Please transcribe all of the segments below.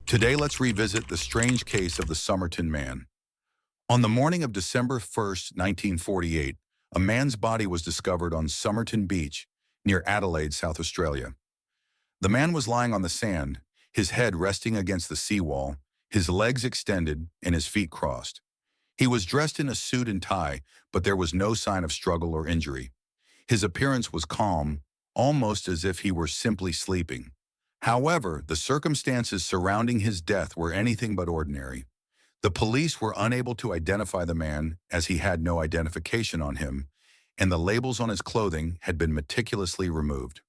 Today, let's revisit the strange case of the Somerton Man. On the morning of December 1st, 1948, a man's body was discovered on Somerton Beach, near Adelaide, South Australia. The man was lying on the sand, his head resting against the seawall, his legs extended, and his feet crossed. He was dressed in a suit and tie, but there was no sign of struggle or injury. His appearance was calm, almost as if he were simply sleeping. However, the circumstances surrounding his death were anything but ordinary. The police were unable to identify the man as he had no identification on him, and the labels on his clothing had been meticulously removed.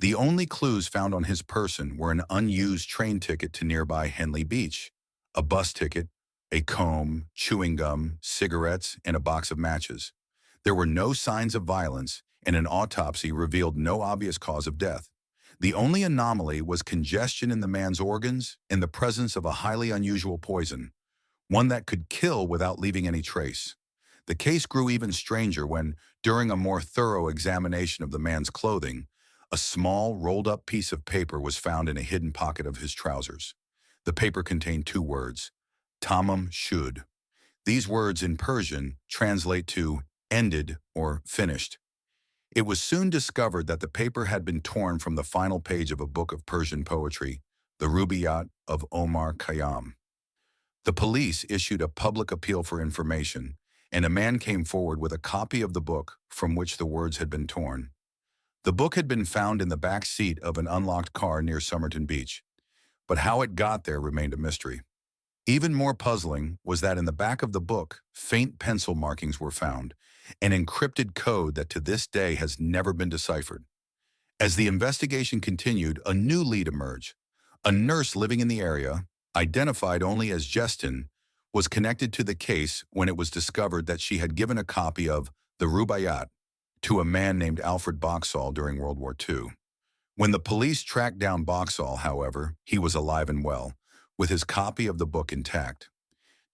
The only clues found on his person were an unused train ticket to nearby Henley Beach, a bus ticket, a comb, chewing gum, cigarettes, and a box of matches. There were no signs of violence, and an autopsy revealed no obvious cause of death. The only anomaly was congestion in the man's organs and the presence of a highly unusual poison, one that could kill without leaving any trace. The case grew even stranger when, during a more thorough examination of the man's clothing, a small, rolled-up piece of paper was found in a hidden pocket of his trousers. The paper contained two words, Tamám Shud. These words in Persian translate to ended or finished. It was soon discovered that the paper had been torn from the final page of a book of Persian poetry, the Rubaiyat of Omar Khayyam. The police issued a public appeal for information, and a man came forward with a copy of the book from which the words had been torn. The book had been found in the back seat of an unlocked car near Somerton Beach, but how it got there remained a mystery. Even more puzzling was that in the back of the book, faint pencil markings were found, an encrypted code that to this day has never been deciphered. As the investigation continued, a new lead emerged. A nurse living in the area, identified only as Justin, was connected to the case when it was discovered that she had given a copy of the Rubaiyat to a man named Alfred Boxall during World War II. When the police tracked down Boxall, however, he was alive and well, with his copy of the book intact.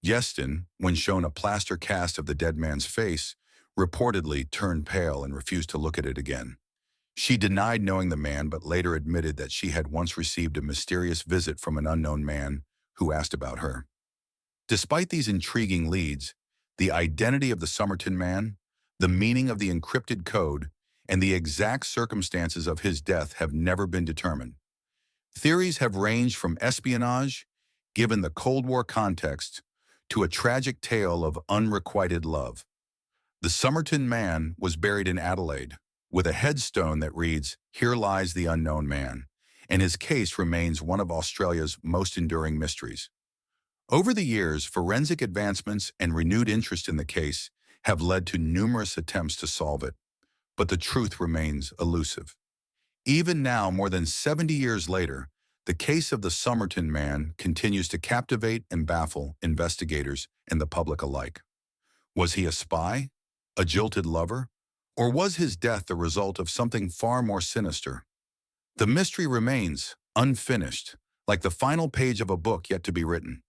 Justin, when shown a plaster cast of the dead man's face, reportedly turned pale and refused to look at it again. She denied knowing the man, but later admitted that she had once received a mysterious visit from an unknown man who asked about her. Despite these intriguing leads, the identity of the Somerton Man, the meaning of the encrypted code, and the exact circumstances of his death have never been determined. Theories have ranged from espionage, given the Cold War context, to a tragic tale of unrequited love. The Somerton Man was buried in Adelaide, with a headstone that reads, "Here lies the unknown man," and his case remains one of Australia's most enduring mysteries. Over the years, forensic advancements and renewed interest in the case have led to numerous attempts to solve it, but the truth remains elusive. Even now, more than 70 years later, the case of the Somerton Man continues to captivate and baffle investigators and the public alike. Was he a spy, a jilted lover, or was his death the result of something far more sinister? The mystery remains unfinished, like the final page of a book yet to be written.